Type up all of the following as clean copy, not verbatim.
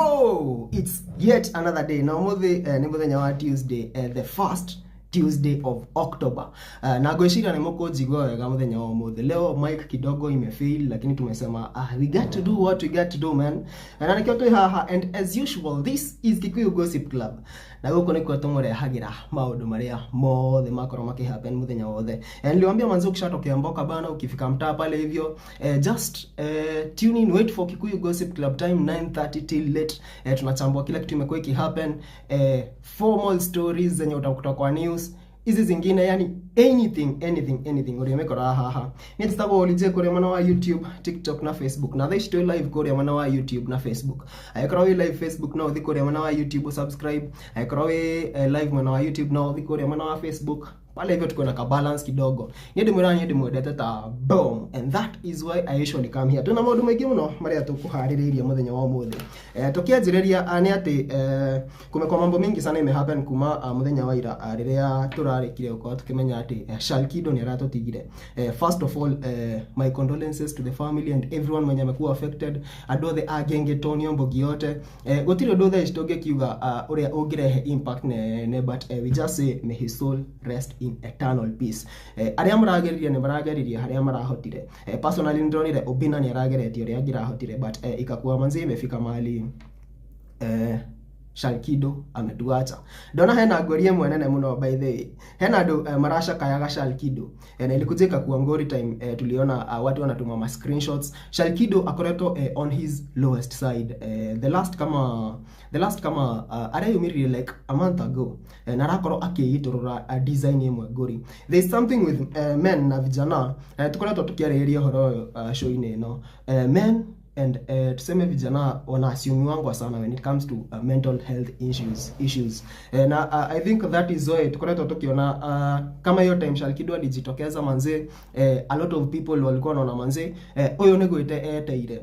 go. It's yet another day. Now ni muthenya wa Tuesday, the first Tuesday of October. Na gweciria ni mukujigwa wega muthenya wa umuthi. Leo mic kidogo imefail, lakini tumesema we got to do what we got to do, man. Na nikio tu haha, and as usual, this is Kikuyu Gossip Club. Na guko niko tumurehagira maundu maria mothe makoro makihappen muthenya wothe. Niliwaambia manzo ukishatokea mboka bana, ukifika mtaa pale hivyo, just tune in, wait for Kikuyu Gossip Club time 9:30 till late. Tunachambua kila kitu imekuwa ikihappen, formal stories zenye utakuta kwa news, hizi zingine, yani anything urimekora haha. Nitsago olije kore mana wa YouTube, TikTok na Facebook. Na this to live kore mana wa YouTube na Facebook. Ayakora we live Facebook na uthi kore mana wa YouTube subscribe. Ayakora we live mana wa YouTube na uthi kore mana wa Facebook. Pale hivyo tuko na ka balance kidogo. Nyedi mwedete ta boom, and that is why I usually come here. Tuna maundu mengi muno maria tukuhaririria muthenya wa umuthi. Tukianjiriria ani ati kumekuwa mambo mingi sana imehappen kuma muthenya wa ira riria turarikire uko tukimenya ati Shalkido ni aratotigire. First of all, my condolences to the family and everyone mwenye amekuwa affected. Adothe agenge Tonio Mbogi yote. Gutire dothe istoge kiuga uria ungirehe impact ne but we just say may his soul rest in eternal peace. Aria marageririe ne marageririe haria marahotire. Personally ndronire Obina ni arageretie uria angirahotire, but ikakuwa manzi imefika mahali Shalkido ametuacha. Ndona hena ngorie mwenene muno by the way. Hena andu marashakayaga Shalkido. Na ilikujeka kuwa ngori time tuliona watu wanatuma ma screenshots. Shalkido akoreto on his lowest side. The last kama arayumirire like a month ago. Na rakoro akiiturura design yemwe ngori. There is something with men na vijana. Tukoreto tukiareria horo show ine no. Men and tuseme vijana wana assume wangu sana when it comes to mental health issues. Na I think that is why tukoreto tukiona kama hiyo time Shalkido alijitokeza manze, a lot of people walikuwa wanaona manze oyo nego eteire.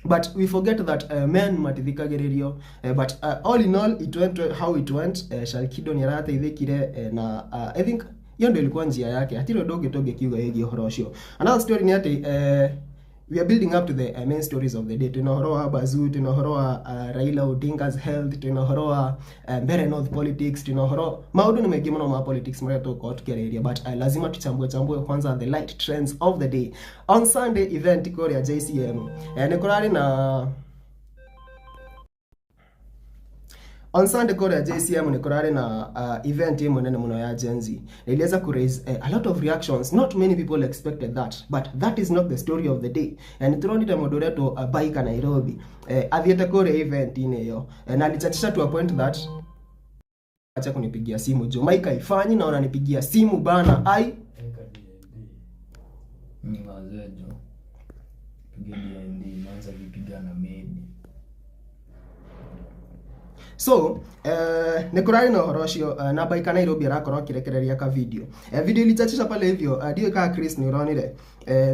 But we forget that men matithikagererio, but all in all it went how it went. Shalkido ni arateithikire na I think hiyo ndio ilikuwa njia yake. Hatiro doge kiuga yegi horosho. Another story ni ati we are building up to the main stories of the day. Tunahoroa Bazu, tunahoroa Raila Odinga's health, tunahoroa Mbere North politics, tunahoroa maudu ni mengi mno ma politics mara toko tukiareria, but lazima tuchambue kwanza the light trends of the day. On Sunday event iko ya JCM. Nikorari na on Sunday Korea JCM nikorare na event yemo nene muno ya Gen Z. Iliweza ku raise a lot of reactions. Not many people expected that, but that is not the story of the day. And turoni ta modoreto Baika Nairobi. Athiete Korea event ineyo. Na alichatisha to a point that acha kunipigia simu jo. Maika ifanyi na unanipigia simu bana. Ai ni wazejo. Pigia ndi manza vipigana medi. So, nikurari no horoshio na Baika Nairobi arakoro kirekereria ka video. Video ilichachisha pale hivyo, dio ka Chris ni uronire.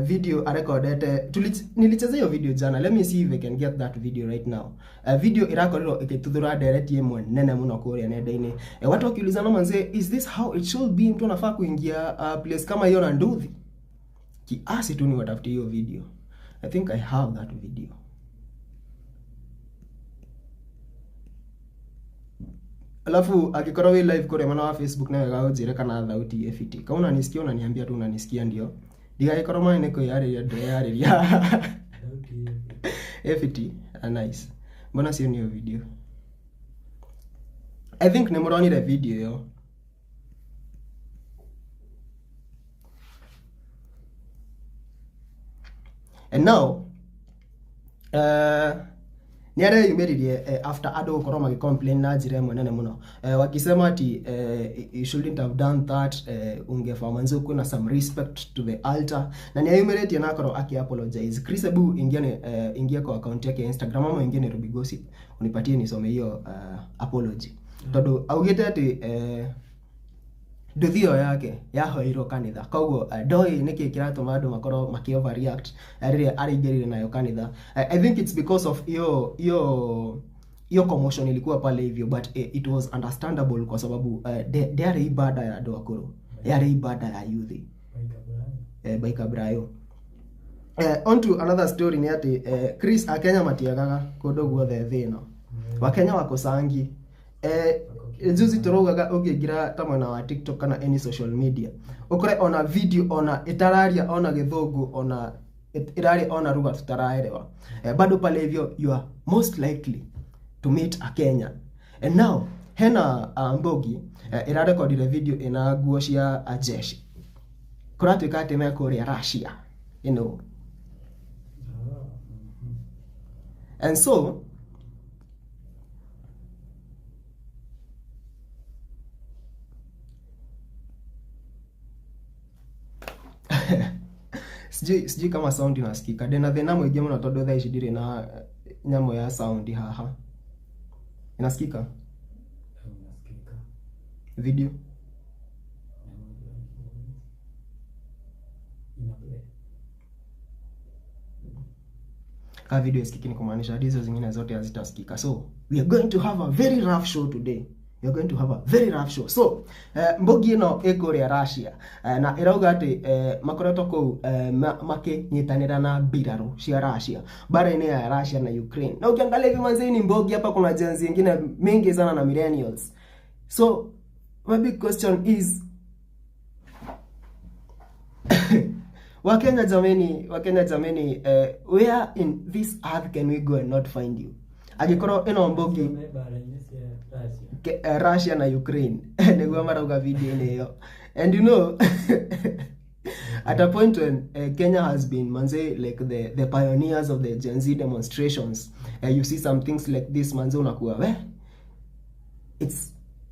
Video arecordete, nilicheza hiyo video jana. Let me see if I can get that video right now. Video irakoriro ikituthura direct yemwe nene muno kuria nenda-ini. Watu wakiulizana manze, is this how it should be? Mtu anafaa kuingia place kama hiyo na nduthi? Kiasi tu ni watafutie hiyo video. I think I have that video. Alafu akikora we live kore mana wa Facebook na wega ujire kana thauti FT. Kama unanisikia unaniambia tu unanisikia ndio. Diga ikora mane neko yare FT. Nice. Mbona sio niyo video? I think nimuroni the video yo. And now niare yumeririe after ado koroma ki complain na jire mwenene muno wakisema ati you shouldn't have done that, ungefa manzo kuna some respect to the altar, na ni yumereti na koro aki apologize. Chris Ebu ingia kwa account yake Instagram ama ingia Nairobi Gossip unipatie nisome hiyo apology. Todo augete ati nduthio yake yahoirwo kanitha koguo ndoi niki kiratuma andu makoro maki overreact riria arigerire nayo kanitha. I think it's because of iyo commotion ilikuwa pale hivyo, but it was understandable kwa sababu there ibada ya andu akuru, yare ibada ya youth Baika Brayo. On to another story ni ati Chris akenya matiagaga kundu guothe thino. Wakenya wako sangi juzi turogaga ugingira ta mwena wa TikTok kana any social media ukore ona video ona itararia ona githungu ona iraria ona ruga tutaraelewa bado pale hivyo you are most likely to meet a Kenyan. And now hena Mbogi irarecordire video ina nguo cia jeshi kuratuika ati me kuria Russia, you know. And so sijui kama sound inasikika dena thina mwingi muno tondu thaa ici ndire na nyamo ya sound haha. Inasikika video ka video isikiki ni kumaanisha hizo zingine zote hazitasikika. So we are going to have a very rough show today. We are going to have a very rough show. So Mbogi ino ikuria Russia na irauga ati makoretwo ku makinyitanira na mbiraru cia Russia bara-ini ya Russia na Ukraine. Na ukiangalia hivi manzi ni Mbogi hapa kuna Gen Z nyingine mingi sana na millennials. So my big question is Wakenya jameni, where in this earth can we go and not find you? Agikoro ino Mbogi Russia na Ukraine niguo marauga video ni hiyo. And you know at a point when Kenya has been manze like the pioneers of the Gen Z demonstrations, you see some things like this manze unakuwa we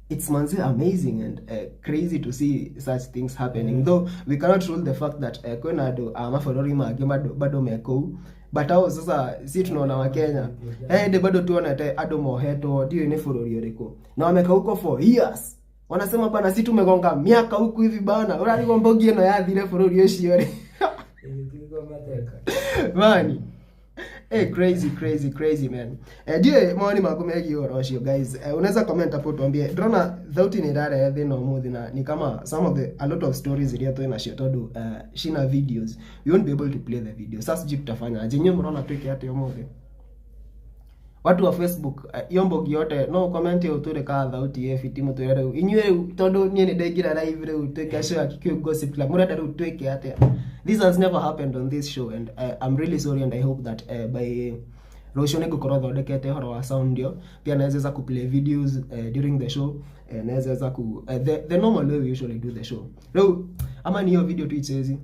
it's manze amazing and crazy to see such things happening. Though we cannot rule the fact that kwena ado mafurori mage bado meko, but hao sasa si tunaona wa Kenya de bado tuona te ado moheto dio ni furori yoriko na wameka huko for years. Wanasema bana si tumegonga miaka huku hivi bana urali Mbogi eno yathire furori yocio ri mani. Crazy man. Die maoni mako megi oroshio guys. Unaweza comment hapo tuambie. Drona thauti ni dare thina umuthi na ni kama a lot of stories iria to ina share todo shina videos. We won't be able to play the video. Sasa jibu tutafanya. Aje nyewe mnaona tweke hata umuthi. Watu wa Facebook Mbogi yote no comment yo tore ka thauti efiti mutwere inywe todo nie ni degira live re tweke show akikyo gossip club murada ru tweke hata. This has never happened on this show and I'm really sorry and I hope that by Roshone gukoro thondekete horo wa sound yo pia naweza ku play videos during the show naweza ku the normal way we usually do the show. Leo ama ni hiyo video tu ichezi.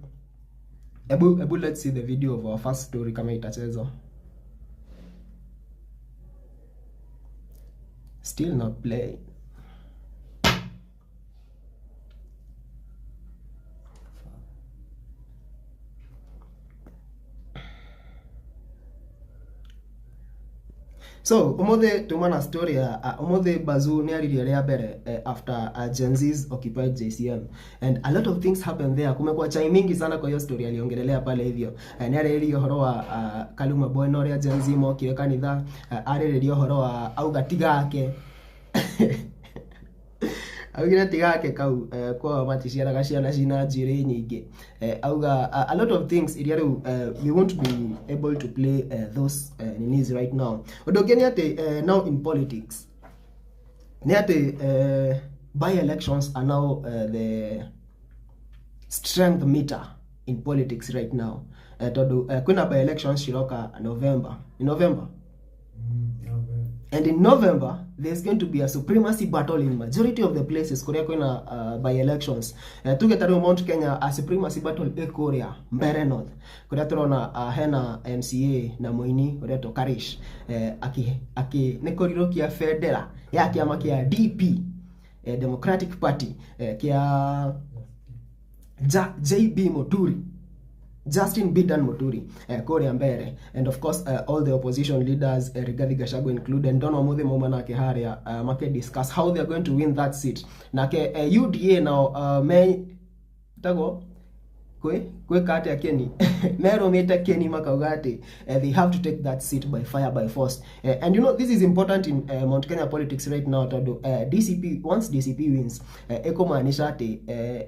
Ebu let's see the video of our first story kama itachezwa. Still not play. So umothe tumana story umothe Bazu ni ariria ria mbere after Gen Z's occupied JCM and a lot of things happened there. Kumekuwa chai mingi sana kwa hiyo story aliongelelea pale hivyo. Ni ariria horo wa Kaluma Bueno ria Gen Z mo kire kanitha ariria horo wa auga tiga yake augira tiga yake kau kwa maticiaraga ciana cina njiri nyingi auga a lot of things iria riu we won't be able to play those news right now. Odogeni ati now in politics ni ati by elections are now the strength meter in politics right now. Kuna by elections shiroka in November. And in November, there's going to be a supremacy battle in majority of the places Korea kuna by elections. Tugetaro Mount Kenya a supremacy battle Korea Mbere North. Korea turona hena MCA na Moini Korea to Karish aki nekorirokia federa ya kiama kia DP Democratic Party kia JB Moturi Justin Bidan Muturi Korea mbere, and of course all the opposition leaders Rigathi Gachagua included Ndono Muthi Mauma na Kiharia make discuss how they are going to win that seat na ke UDA now me tago kwe kati ya Keni mero meta Keni makaugati they have to take that seat by fire by force and you know this is important in Mount Kenya politics right now todo DCP once DCP wins ekomaanisha ati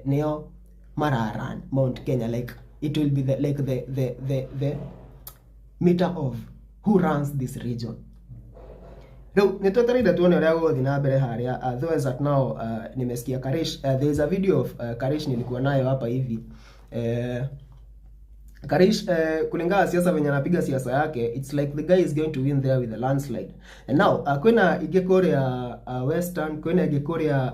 neo mararan Mount Kenya, like it will be the meter of who runs this region. Leo nitwetereire tuone uria guthi na mbere haria those that now nimesikia Karish there is a video of Karish nilikuwa nayo hapa hivi Karish kulingana siasa venye anapiga siasa yake, it's like the guy is going to win there with a landslide. And now kwena igekuria Western, kwena igekuria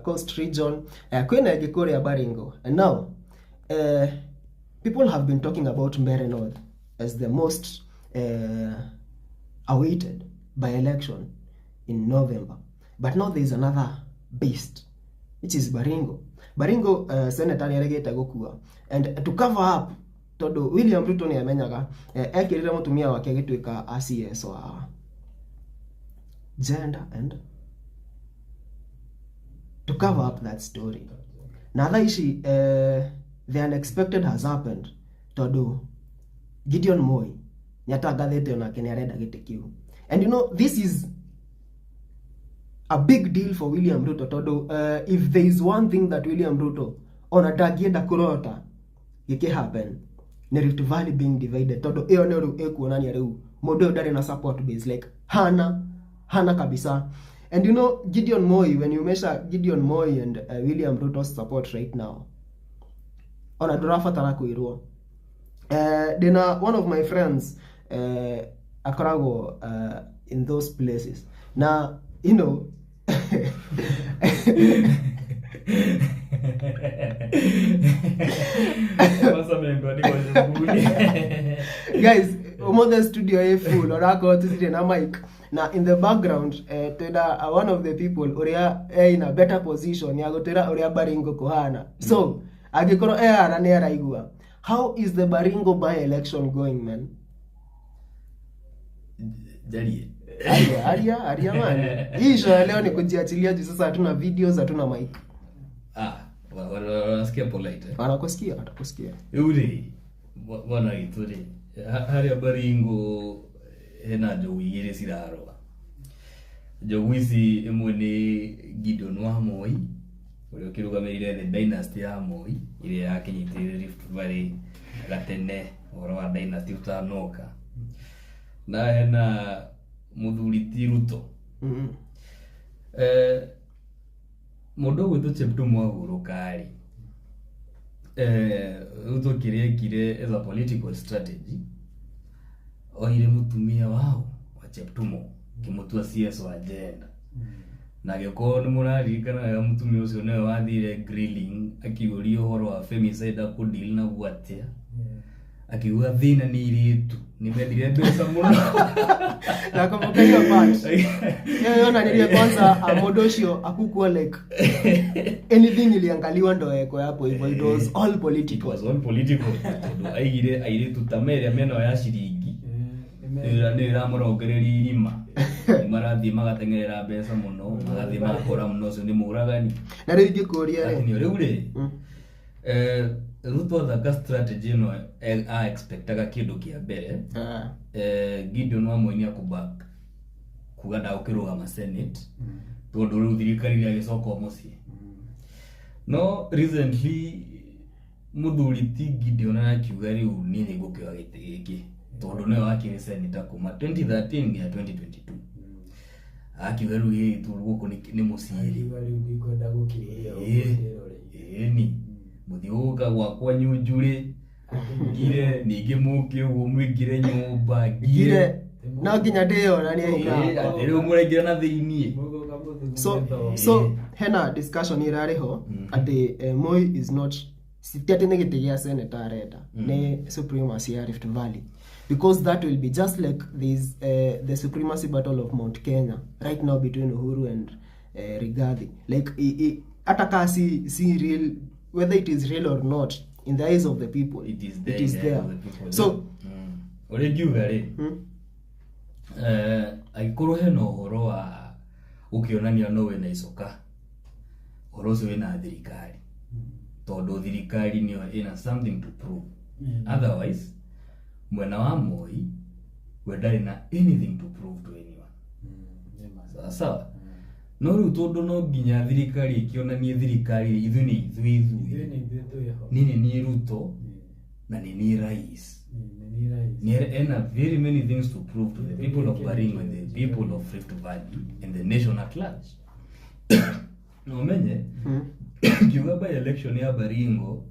Coast Region, kwena igekuria Baringo. And now people have been talking about Mbeere North as the most awaited by-election in November. But now there is another beast, which is Baringo. Baringo Senator niaregete gukua. And to cover up todo William Ruto ni amenyaga ekirira mutumia wake gitwika ACS wa gender, and to cover up that story na thaishi the unexpected has happened todo Gideon Moi nyatagathete ona kene arenda gitikiu. And you know, this is a big deal for William Ruto todo if there is one thing that William Ruto ona dagienda kurota giki happen ni Rift Valley being divided todo iyo ni ru ekuonania riu mundu ndari na support base, like hana kabisa. And you know, Gideon Moi, when you measure Gideon Moi and William Ruto's support right now, ona durafatara kuirwo dena one of my friends akorago in those places na, you know, guys, the studio is full or I got to na mic. Now in the background tena one of the people uria in a better position ya gotera uria Baringo kohana. So agikoro era ne araigua. How is the Baringo by-election going, man? Aria man. Isha leo ni kujiachilia juu sasa hatuna videos, hatuna mic. Wanasikia polite. Watakusikia. Yule wana ituri. Haria Baringo hena jowi ire siraro. Jowisi imwe ni Gideon wa Moi. Ule kirugamirire the dynasty ya Moi ile yakinyitire Rift Valley gatene oro wa dynasty utanoka. Na hena muthuri Ruto. Mundu gwitu Cheptum Wagurukari Ruto kire as a political strategy oire mutumia wao wa Cheptum kimutua CS wa agenda na geko ni murarikana ya mutumia ucio nawe wathire grilling akiuria uhoro wa femicide ku deal na gwatia akiuga thina ni iritu nimendire mbeca muno na kumbuka hiyo part yona nilie kwanza mundu ucio akukua like anything iliangaliwa ndo yako hapo hivyo. It was all political. Aigire tutamere meno ya shiringi ni ramurongereri irima marathi magatengerera mbeca muno magathi makora muno ucio ni muragani na riu ngikuria ri Ruto thaka strategy no expectaga kindu kia mbere Gideon wa Moi ni akuback kuganda ukirugama Senate tondu riu thirikari ya gicoko muci no recently muthuri ti Gideon akiuga riu ni ngukioa giti giki tondu nayo akiri senator kuma 2013 nginya 2022 akiuga riu hii turuguko ni muciiri kwenda gukiria ni muthiuka gwakwa nyunjure ngire ningi muke uguo mwingire nyumba ngire no nginya ndio nani aika riu murengira na thiini so hena discussion irariho ati Moi is not sitiate negete ya senator arenda ne supremacy ya Rift Valley, because that will be just like this the supremacy battle of Mount Kenya right now between Uhuru and Rigathi. Like ataka si real, whether it is real or not in the eyes of the people, it is there. So uregiuga ri aikuru heno horo wa ukionania no we na icoka horo we na thirikari tondu thirikari ni ina something to prove. Otherwise mwena wa Moi we na anything to prove to anyone. Sawa no riu tondu no nginya thirikari ikionanie thirikari ithu ni Ruto na ni rais. And have very many things to prove to the people of Baringo and the people of Rift Valley and the nation at large. No menye kiuga by election ya Baringo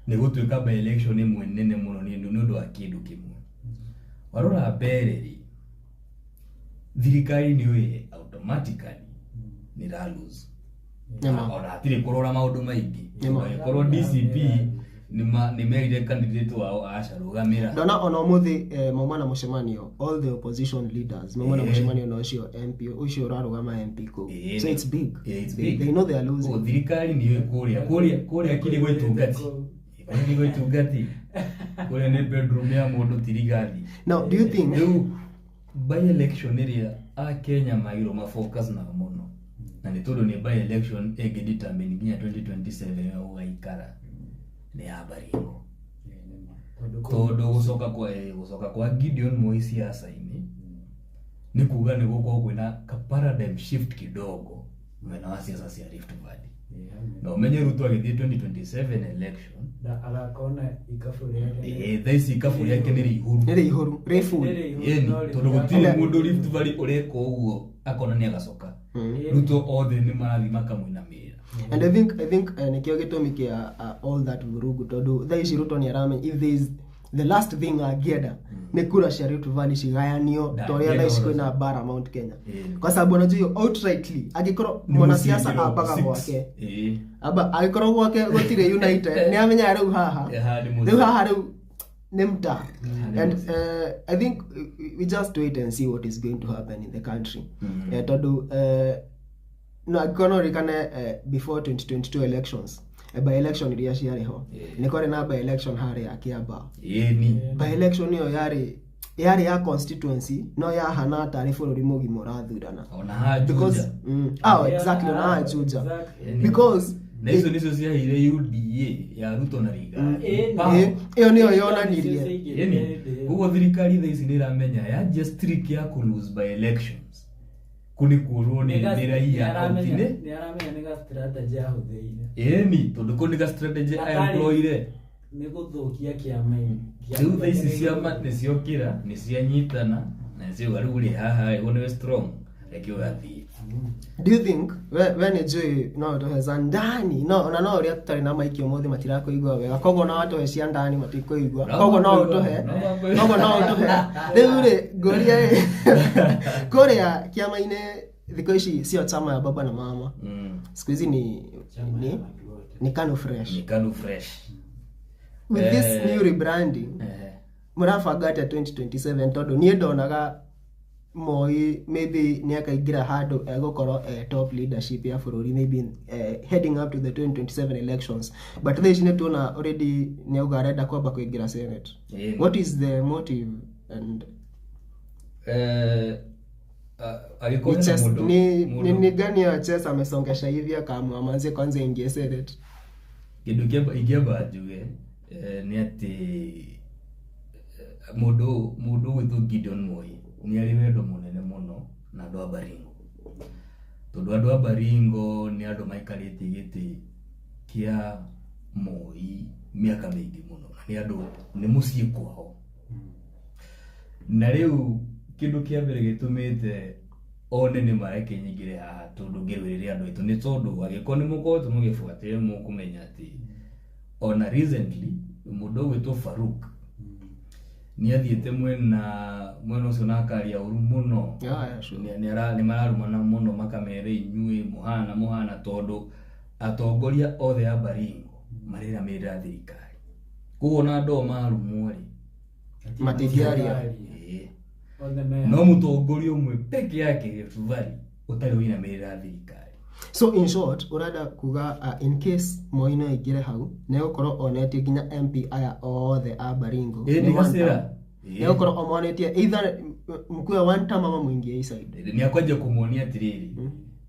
ni gutuika by election imwe nene muno ni ndu wa kindu kimwe. Warora bereri thirikari ni we automatically ni lose. Ora atire kurora maundu maingi. Korwo DCP ni meire candidate wao asharugamira. Ndona ona muthi maumana mucemanio all the opposition leaders maumana mucemanio no cio MP ucio rarugama MP ko. So it's big. They know they are losing. Thirikari ni we kuria kiri gwitungati. Kiri gwitungati. Kuria ni bedroom ya mundu tirigathi. Now do you think by election area a Kenya mairo ma focus na muno. Na ni todo ni by election ege determine nginya 2027 ya ugaikara ni ya Baringo. Todo gusoka kwa Gideon Moi siasa-ini ni kuga ni guko kwina ka paradigm shift kidogo mwena wa siasa cia Rift Valley. Na umenye Ruto agithie 2027 election na agakona ikaburi yake thaisi ikaburi yake ni ihuru refu yeni todo gutire mundu Rift Valley ureko uguo akona ni agacoka Ruto othe ni marathi makamwinamira. And I think nikio gitumi kia all that vurugu todo thaisi Ruto ni aramenya if there is the last thing agenda ni kura cia Rift Valley cigayanio toria thaisi kwina bara Mount Kenya kwa sababu anajua outrightly agikorwo mwanasiasa abaga gwake aba agikorwo gwake gutire united ni amenya riu haha riu nemta. And I think we just wait and see what is going to happen in the country. Todo no akono rikane before 2022 elections by election iria ciariho nikore na by election hari ya Kiamba by election yo yari ya constituency no ya hana taarifa uri mugi murathurana because exactly na hajuja because na hizo nizo cia ile UDA ya Ruto na Riga hiyo niyo yonanirie yani ugo thirikari thaisi ni ramenya ya just trick ya ku lose by elections kuni kurwo ni raia outine ni aramenya ni ga strategy ya huthiire ni tondu kuni ga strategy ya employee ni guthukia kiamai riu thaisi ciama ni ciokira ni cianyitana na cio garuguri haha ego ni strong ekio gathi. Do you think when enjoy no to has ndani no ria tutari na maiki omothi matirako igwa wega kogo na watu hecia ndani matiko igwa kogo no tuhe riu goria korea kiama-ine thiko ici cio chama ya baba na mama siku hizi ni kanu fresh with this new rebranding murabanga ata 2027 todo nie ndonaga Moi maybe ni akaingira hado egokoro top leadership ya bururi maybe heading up to the 2027 elections but they shine tuna already ni ugareda kwamba kuingira senate. What is the motive and ni gani ya chesa amesongesha hivi akaamua manze kwanza ingie senate kidu igiaba juge ni ati mudu withu Gideon Moi ni ari wendo munene muno na andu a Baringo tondu andu a Baringo ni andu maikarite giti kia Moi miaka mingi muno ni andu ni mucii kwao na riu kindu kia mbere gitumite one ni mareke nyingire haha tondu ngirwirire andu itu ni tondu agikoni mukoto mugifuatire mukumenya ati ona recently mundu witu Faruk ni athiete mwena ucio nakaria uru muno ni mararumana muno makamere inyue muhana tondu atongoria othe ya Baringo marira mira thirikari kuona ndo marumuri matigiaria no mutongoria umwe peke yake Rift Valley utari wina mira thirikari. So in short urada kuga in case Moina igire hau ne ukoro onete ginya MP aya othe a Baringo ni gasira ne ukoro omonetie either mkuya one time ama mwingie side ni akwaje kumuonia tiriri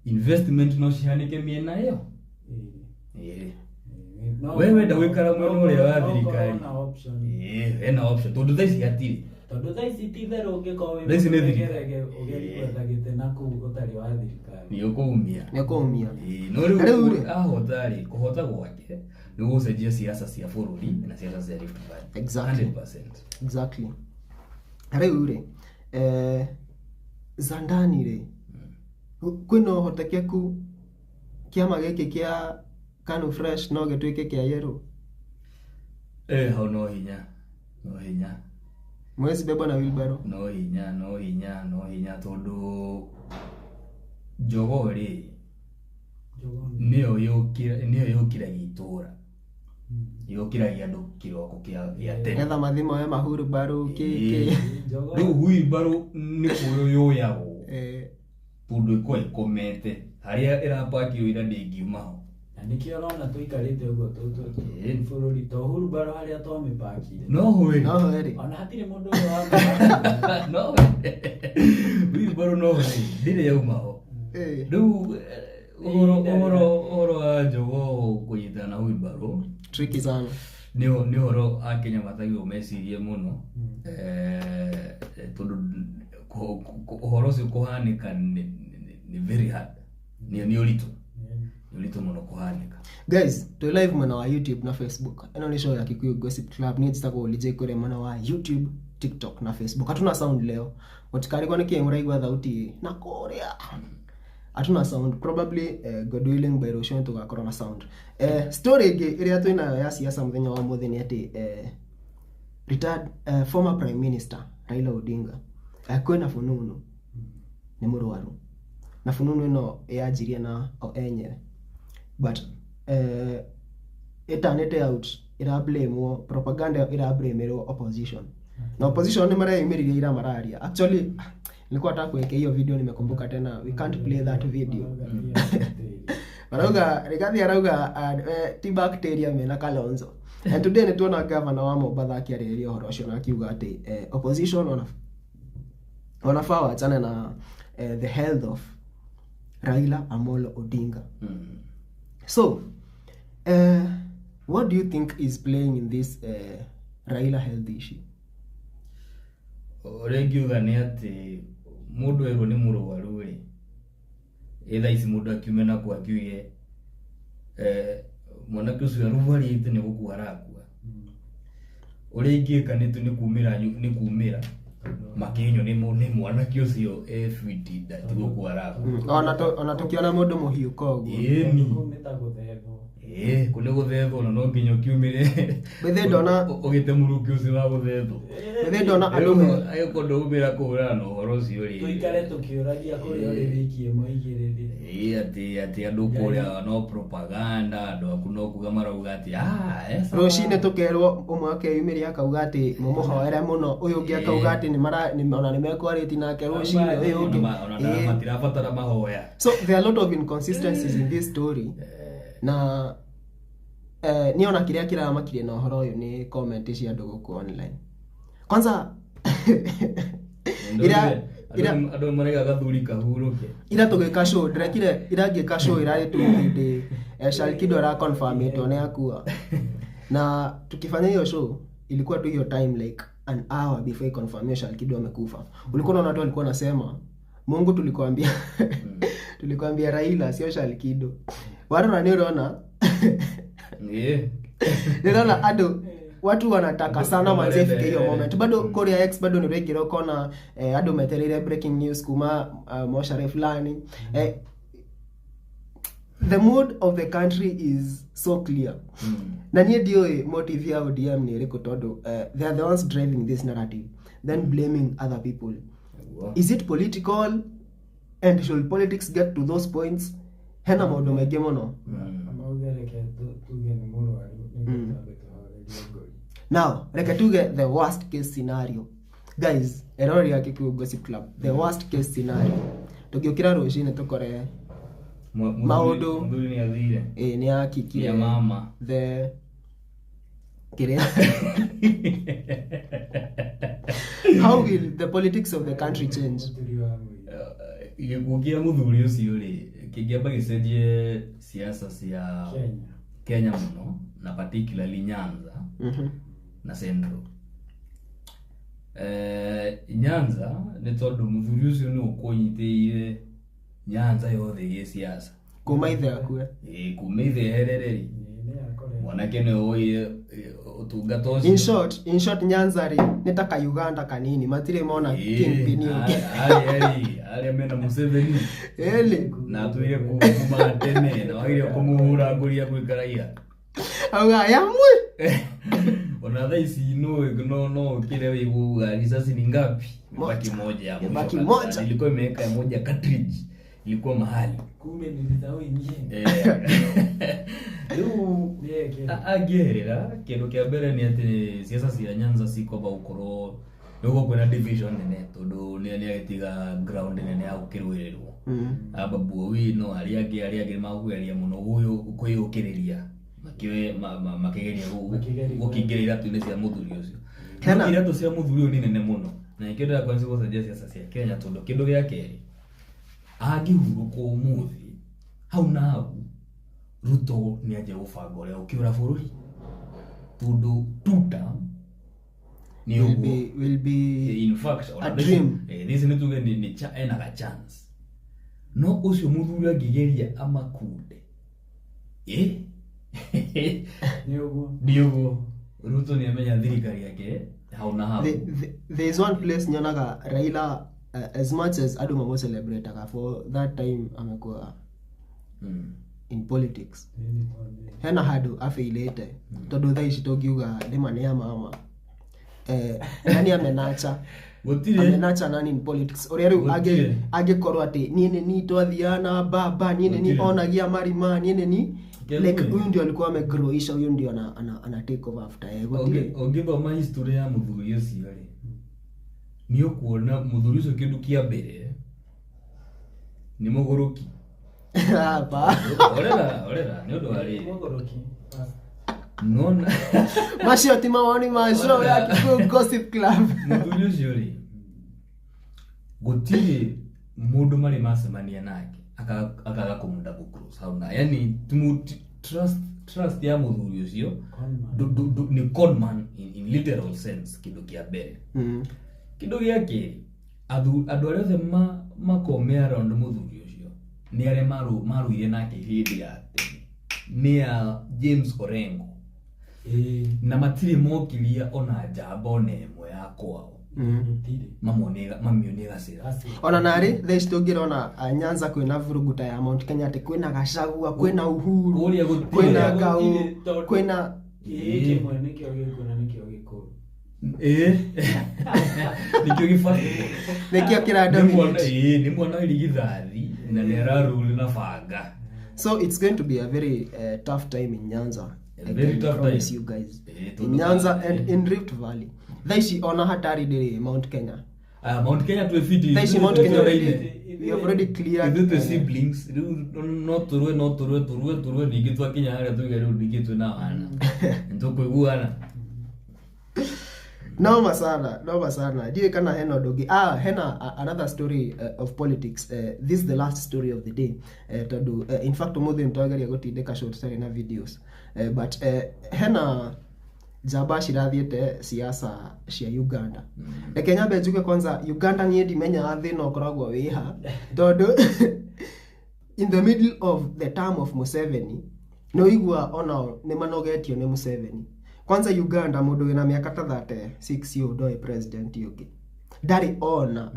investment no cihanike miena yo wewe da wikara mwene ule wa thirikari ena option tondu thaisi atiri tondu thaisi tithero ungikowe thaisi ni thirikari ugeri kwenda gite na ku utari wa thirikari ni ukumia no riu ahotari kuhota gwake nĩ gũcenjia siasa cia bũrũri na siasa cia Rift Valley. Exactly. 100%. Exactly. Rĩu rĩ Zandani rĩ kwĩna ũhotekeku kĩama gĩkĩ kĩa KANU Fresh no gĩtuĩke kĩa Yellow? Hau no hinya Mwezi beba na wheelbarrow? no hinya tondũ Njogoo rĩ nĩyo yũkĩragia itũra, yũkĩragia andũ kĩroko gĩa tene. Etha mathimo ya mahuru baru rĩu wheelbarrow nĩ kũrĩ yoyagwo tondũ ĩkomete harĩa ĩrapakio ira ndĩngiuma ho. Na nikio rona tuikarite ugo bũrũri to wheelbarrow harĩa twamĩpakire no hwe ona hatirĩ mũndũ wa no wheelbarrow no hwe ndĩrĩ yauma ho. Rĩu ũhoro wa Njogoo kũnyitana na wheelbarrow tricky sana. Nĩ ũhoro Akenya matagĩrĩirwo mecirie mũno, tondũ ũhoro ũcio kũhanĩka nĩ very hard, nĩ ũritũ mũno kũhanĩka. Guys, to live mwena wa YouTube na Facebook. Eno ni show ya Kikuyu Gossip Club. Ni tsako ulije kure mwena wa YouTube, TikTok na Facebook. Hatuna sound leo. Watikari kwa niki muraigwa thauti na Korea. Hatuna sound. Probably God willing by Roshan tugakorwo na sound. Story ĩrĩa twĩnayo ya siasa mũthenya wa mũthenya ni ati retired former Prime Minister Raila Odinga kwĩna fununu ni mũrwaru. Na fununu ino yajirie na o enyewe. But itanete out ira blame propaganda ira blame opposition. Na opposition ni mara imeriria ira mararia. Actually nilikuwa nataka kuweka hiyo video, nimekumbuka tena, we can't play that video. Marauga Rigathi arauga ti bacteria mena Kalonzo. And today ni tuona governor wa Mombasa akiarĩrĩria ũhoro ũcio na akiuga ati opposition wanafaa waachane na the health of Raila Amolo Odinga. So, what do you think is playing in this Raila health issue? Orengiuga nĩ atĩ mũndũ erwo nĩ mũrwaru rĩ, etha ici mũndũ akiume na kwa akiuge mwanake ũcio arũarĩte nĩ gũkua arakua. Ũrĩa ingĩka nĩ kumĩra makinyo nĩ mwanake ũcio fiti ndati gũkua arakua. Ona tukiona mũndũ mũhiũ koguo. Kune gũthethwo na no nginya kiumĩre. Bethe ndona ũgĩte mũrũki ũcio wa gũthethwo. Bethe ndona andũ ayoko ndũmĩra kũhũrana na ũhoro ũcio rĩ. Tuikare tukiũragia kũrĩa ũrĩ wiki ĩmwe igĩrĩ. Ati andũ kũrĩa no propaganda, andũ aku no kuga marauga ati rũcinĩ tukerwo ũmwe akeyumĩria akauga ati mũmũhoere mũno, ũyũ ũngĩ akauga ati ona nĩ mekwarĩti nake rũcinĩ ũyũ ũngĩ ona matirabatara mahoya. So there are a lot of inconsistencies in this story. Na niona kĩrĩa kĩramakirie na ũhoro ũyũ nĩ comment cia andũ gũkũ online. Kwanza andũ marega gathuri kahurũke. Ira tũgĩka show ndirekire ngĩka show irarĩ tu hĩndĩ Shalkido ara confirm ĩtwo nĩ akua. Na tukifanya hiyo show ilikuwa tu hiyo time like an hour before confirmation Shalkido amekufa. Ulikuwa unaona watu walikuwa nasema Mungu tulikwambia Raila sio Shalkido. Watu wananiona ninaona ado watu wanataka sana mazefike hiyo moment. Bado Korea X bado ni regiro kona ado metelele breaking news kuma moshare fulani. The mood of the country is so clear. Na niye dio motive ya ODM ni reko todo they are the ones driving this narrative, then blaming other people. Is it political, and should politics get to those points? Hena maundu maingĩ mũno. Now, reke tuge the worst case scenario. Guys, error ya Kikuyu Gossip Club. The worst case scenario. Tukiukira rũcinĩ tukore maundu ni athire. Ni akikire ya mama. The how will the politics of the country change? Gĩkuũ mũthuri ũcio rĩ kĩngĩamba gĩcenjie siasa cia Kenya mũno, na particularly Nyanza na Central. Nyanza nĩ tondũ mũthuri ũcio nĩ ũkũnyitĩire Nyanza yothe gĩ siasa. Kuma ithe akue. Kuma ithe herereri. mwanake nĩ ũĩ ũtungata ũcio. In short Nyanza rĩ nĩ ta ka Uganda kanini matirĩ mona kingpin ũngĩ. Arĩa mena Museveni Eli na atwire kuma tene na wagire kumuhura ngũria gwĩkaraia auga yamwe ona thaa ici no kile wewe risasi ni ngapi? Baki moja hapo. Baki moja. Ilikuwa imeweka moja cartridge. Ilikuwa mahali. Kumbe nilitao ingine. Agerera kindu kia mbere ni ati siasa cia Nyanza si kwamba ukoro nugo kwena division nene tondu ni agitiga ground nene ya ukirwirirwo. Ababu wino ariage magueria muno huyo kwiyukiriria makigeria gukingirira tuine cia muthuri ucio. Kana iratu cia muthuri ucio ni nene muno. Na ikindu ya kwanza gũcenjia siasa cia Kenya tondu kindu gia keri angĩhurũka ũmũthĩ hau na hau Ruto nĩ aje gũbanga ũrĩa ũkĩũra bũrũri tondu tuta will be in fact a dream. This ni tuge ni enaga chance no ucio muthuri angĩgeria amakunde nĩũguo Ruto nĩ amenya thirikari yake hau na hau. There is one place nyonaga Raila as much as adu mamo celebrate for that time amekuwa in politics. Hena hadu afeilete tondu thaa ici tungiuga ndema ni ya mama nani amenacha amenacha nani in politics ore riu angekorwo ati niene ni twathiana baba niene ni onagia marima niene ni like huyu ndio alikuwa amegrowisha huyu ndio ana take over after yeye. Ongethoma history ya muthuri ucio ri ni ukuona muthuri ucio kindu kia mbere ni mugoroki hapa orera ni undu ari mugoroki nona macio ti mawoni ma show ya Kikuyu Gossip Club. Muthuri ucio ri gutiri mundu mari macemania nake akaga kumunda cross hauna yani trust ya muthuri ucio ni conman in literal sense kindu kia mbere. Kindu gia kiri andu aria othe makome around muthuri ucio ni aria maruire nake hindi ya tene ni ya James Orengo na matiri mokiria ona njamba nemwe ya kwao mamionega gacira ona nari they still get ona Nyanza kwina vuruguta ya Mount Kenya ati kwina Gachagua kwina Uhuru kwina Ngau kwina kimwe nikio gikuna nikio gikuru nikio gifasi nikio kirado ni mwana irigithathi na nerarule na fanga. So it's going to be a very tough time in Nyanza. Very tough time you guys in Nyanza and in Rift Valley. Thaishi ona hatari diri Mount Kenya. Mount Kenya to fit. Thaishi Mount Kenya we have already cleared the siblings. No turwe nigitwa Kenya haria tuigere nigitwe na wana. Ndokuiguana. No masana. Diwe kana hena dogi. Hena another story of politics. This is the last story of the day. In fact umothe mtawagari gotindeka short story na videos. But hena jaba shirathiete siasa cia Uganda. Kenya bejuke kwanza Uganda ni ndimenya athina okoragwo wiha. Tondu in the middle of the term of Museveni no igua ona ni manogetio ni Museveni. Kwanza Uganda mundu wina miaka ta 36 yo ndoi president yuki. Dari ona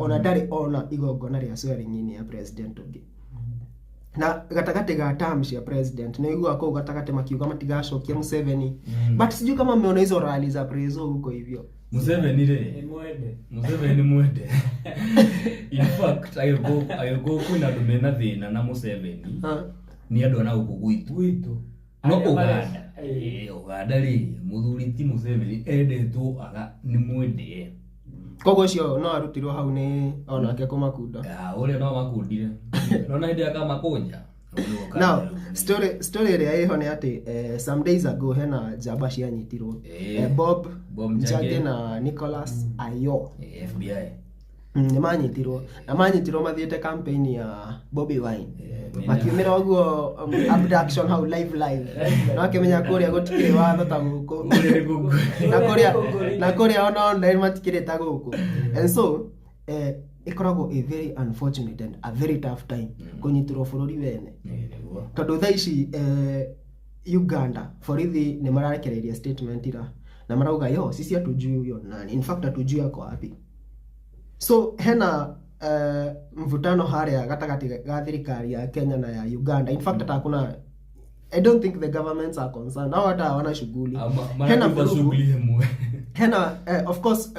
igongona ria swearing ya president ugi. Na gatagate ga term cia president na igua ko gatagate makiuga matigacokia Museveni. But siju kama mmeona hizo rally za prezo huko hivyo. Museveni mwende. In fact ayo kuna dumena thina na Museveni. Ni andu ana gwitu. No Uganda ri muthuri ti Museveni endetwo aga ni mwende. Kogo cio no arutirwo hau ni onake kumakunda. Ule no makundire. No hindi akamakunja. Now story ria iho ni ati some days ago hena jamba cia nyitirwo. Bob Njagi na Nicholas Ayo FBI. Ni manyitirwo mathiete campaign ya Bobby Wine. Makiumira oguo abduction how live no akimenya kuria gutikire watho ta guku na kuria ona online matikire ta guku. And so ikoragwo a very unfortunate and a very tough time kunyitirwo bururi wene tondu thaa ici Uganda borithi nĩ mararekereria statement ira na marauga yo sisi hatujui huyo nani, in fact hatujui yako wapi. So hena mvutano haria gatagati ga thirikari ya Kenya na ya Uganda. In fact hata hakuna, I don't think the governments are concerned. Hao hata hawana shughuli. Hena shughuli hemu. Hena of course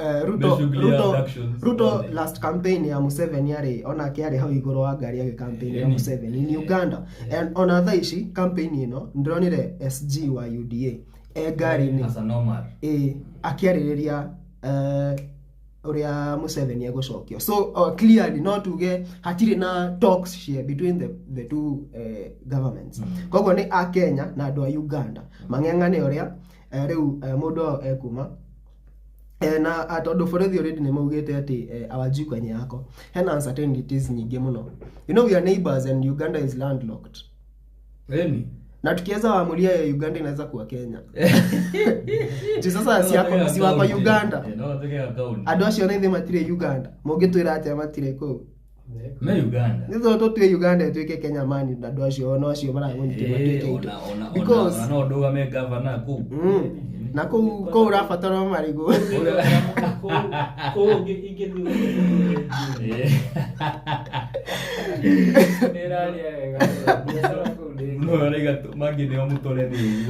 Ruto last campaign ya Museveni yari ona kiari hau iguru wa ngari ya campaign ya Museveni in Uganda. And ona thaici campaign ino ndronire SG wa UDA ngari ni akiaririria uria Museveni egucokio. So clearly not tuge hatire na talks here between the two governments. Koguo ni a Kenya na andu a Uganda mang'eng'ane uria riu mundu ekuma na atondu borithi already ni maugite ati awajui kwenye yako. Hena uncertainties nyingi muno. You know we are neighbors and Uganda is landlocked. Really? Na tukiweza waamulia ya Uganda inaweza kuwa Kenya. Sasa si wako Uganda. Andu acio na ithe matire Uganda. Mungitwira ati matire ku. Me Uganda. Nizo to tu Uganda tuike Kenya mani na andu acio no acio maragonite matuike. Because no ndoga me governor ku. Na ko urabatara marigo. Ko ingithiu. No rega magi ni omutore ni.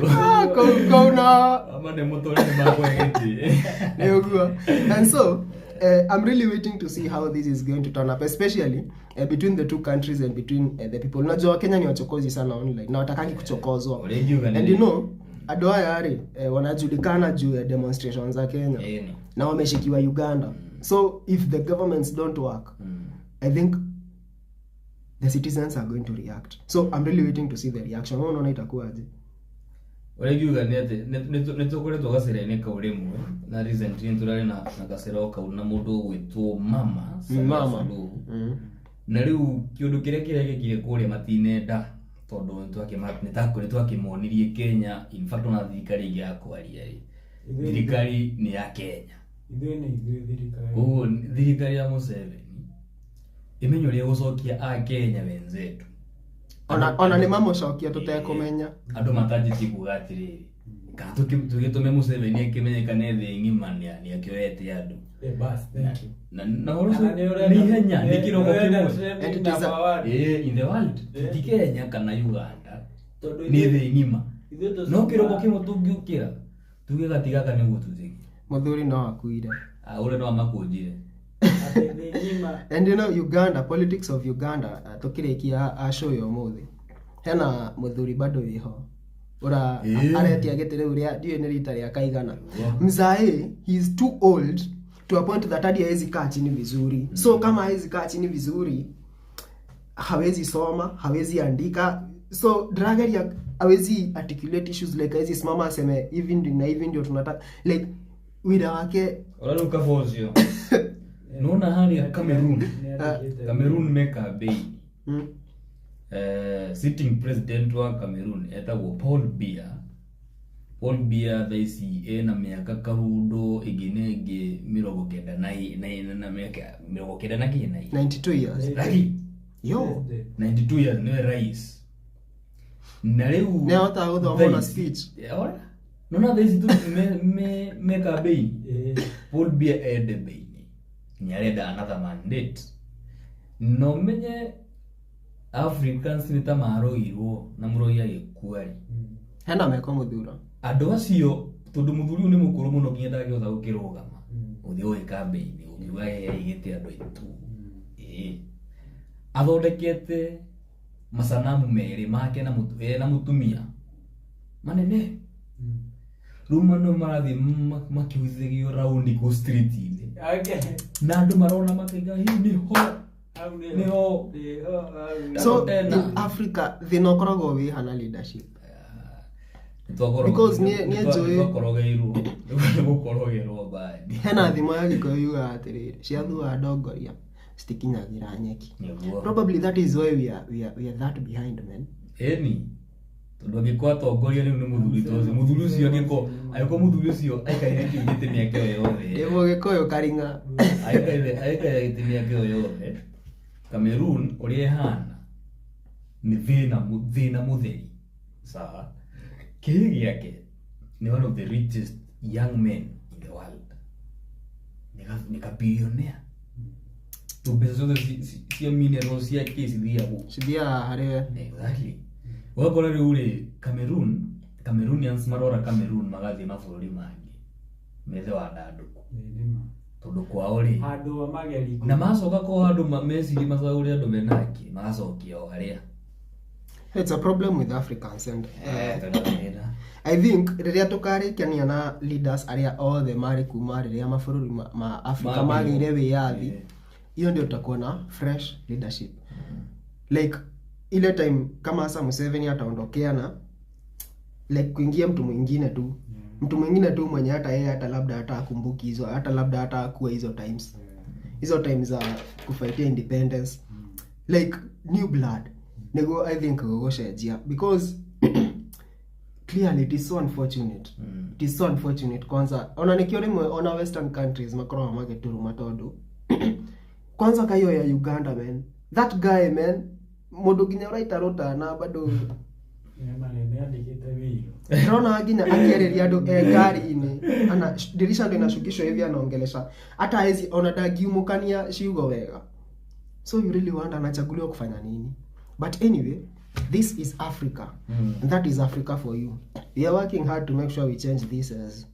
Ko na amane mutore ni magwegeti. And so I'm really waiting to see how this is going to turn up, especially between the two countries and between the people. Unajua Kenya ni wachokozi sana online. Na watakangi kuchokozwa. And you know, adoa yari wanajulikana juu ya demonstrations za Kenya. Na wameshikiwa Uganda. So if the governments don't work, I think the citizens are going to react. So I'm really waiting to see the reaction. Unaona itakuwaje? Uregiuga ni ati nitukoretwo gacerene kaurimwe na recently nturare na gacero kau na mundu gwitwo mama na riu kiundu kiria kiregekire kuria matinenda tondu nitwakimonirie Kenya. In fact ona thirikari ya kwaria thirikari ni ya Kenya thirikari ya Museveni imenyoria gucokia a Kenya wenzetu ona ni mamucokia tutekumenya andu matanjiti kuga atiriri kana tugitume Museveni akimenyekane thi ngimania ni akioete andu bas thank you na horo ni henya ni kiroko kimwe in the world ti Kenya kana Uganda ni thi ngima no kiroko kimwe tungiukira tuge gatigaka ni gutuziki muthuri no akuire ule no amakunjire. And you know Uganda, politics of Uganda tukirikia asho yo muthi hena muthuri bado wiho ura aretia getire uria dio ni rita ria kaigana mzae. He is too old to a point that hadi hawezi kaa chini vizuri. So kama hawezi kaa chini vizuri, hawezi soma, hawezi andika, so dragari hawezi articulate issues like hawezi simama aseme hivi ndio tunataka like wida wake olaruka fozio. Nona hali ya Cameroon meka bei. Sitting president wa Cameroon etagwo Paul Biya thaisi na miaka karundo iginege 99 na miaka 92 years. Yo 92 years ni rais. Na leo ne hata hudo na speech. Ora nona thaisi tu meka bei. Paul Biya ede bei. Nyareda another mandate. No menye Africans nita maroirwo na muroya gikuari. Hena meko muthura. Andu acio tondu muthuri ni mukuru muno ngienda giotha gukirugama. Uthi oe campaign ugiuga igite andu itu. Athondekete masanamu meri make na mutumia. Manene. Ruma no marathi makiuzigio round ku street ini. Okay. Na andu marona makaiga hii ni ho. So in Africa they no korogo we hana leadership. Because ni enjoy gukorogerwo badi. Hena thimo ya gikoyu atiriri ciathuwa ndongoria stikinyagira nyeki. Probably that is why we are that behind, man. Tondu agikwa tongoria riu ni muthuri ucio agiko muthuri ucio aikaire kigite miaka yothe ndimo gikoyo karinga aikaire gite miaka yothe. Cameroon uri hana ni thina mutheri sawa Kĩhĩ gĩake ni one of the richest young men in the world. Nika billionaire. Tũmbeca ciothe cia minerals cia cithiagwo. Cithiaga harĩ we. Exactly. Wakora rĩu rĩ Cameroonians marora Cameroon magathiĩ mabũrũri mangĩ. Methe wa ndandũku. Tondũ kwao rĩ. Handũ mageri. Na macoka kwa andũ mameciri macaũre andũ menaki magacokia o harĩa. It's a problem with Africans and I think rĩrĩa tũkarĩkania na leaders arĩa othe marĩ kuma rĩrĩa mabũrũri ma Africa magĩire wĩyathi, hiyo ndio tutakuwa na fresh leadership. Like ile time kama Sam Museveni ataondokea na like kuingia mtu mwingine tu mwenye hata yeye hata labda hata akumbuki hizo, hata labda hata kuwa hizo times za kufightia independence, like new blood nego I think gogoshenjia because clearly it is so unfortunate. It is so unfortunate. Kwanza ona nikio rimwe ona western countries makoro mageturuma tondu kwanza kayo ya Uganda, man, that guy, man, mundu ginya raita rota na bado Rona ginya akiereria andu ngari-ini ana dirisha ndo inashukishwa hivi anaongelesha hata hizi ona dagiumukania ciugo wega. So you really wonder anachaguliwa kufanya nini? But anyway, this is Africa. And that is Africa for you. We are working hard to make sure we change this as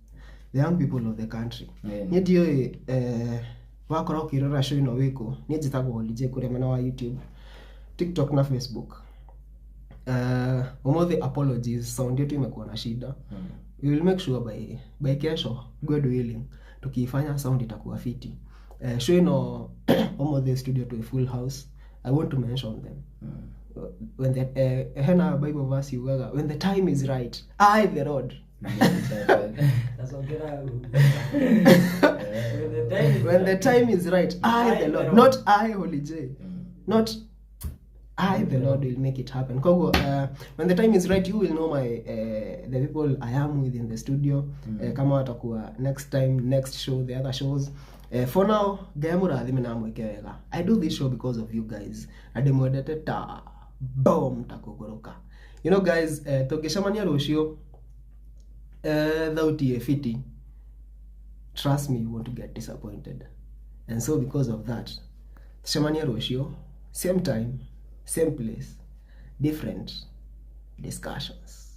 the young people of the country. Ndio wakora ukirora show ino wiko ni njitagwo Holije kure mena wa YouTube, TikTok na Facebook. Umuthi apologies, sound yetu imekuwa na shida. We will make sure by kesho, God willing, tukifanya sound itakuwa fiti. Show ino umuthi studio to a full house. I want to mention them. When the hena Bible verse yugaga, when the time is right, I the Lord. When the time is right, I the Lord, not I Holy J, not I the Lord will make it happen. Kogo, when the time is right, you will know the people I am with in the studio. Kama watakuwa next time, next show, the other shows. For now, I do this show because of you guys. Boom, takogoroka. You know guys, tukishamania roshio thauti fiti. Trust me, you won't get disappointed. And so because of that, Shamania roshio, same time, same place, different discussions.